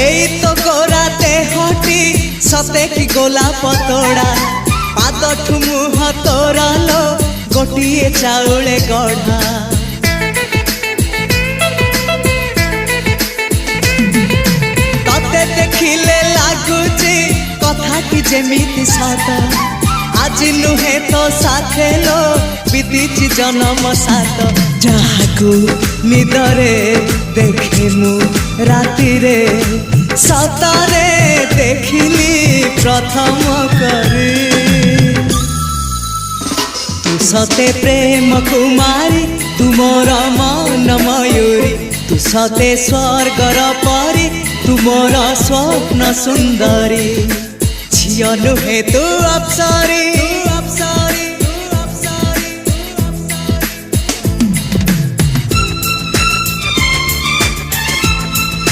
एई तो गोरा देहटी सते कि गोलाप तोड़ा पाद मुह तोरा लो गोटिए चाउले गढ़ा तते देखिले लागुची कथाटी जेमिति सत आज नुहे तो साथे लो बीतीची जन्म सात जहाकू निदरे देखे मु राति रे सतरे देखिली प्रथम करी तू सते प्रेम कुमारी तू मोर मन मयूरी तू सते स्वर्गर परी तू मोर स्वप्न सुंदरी झियो नुहे तू अप्सरी।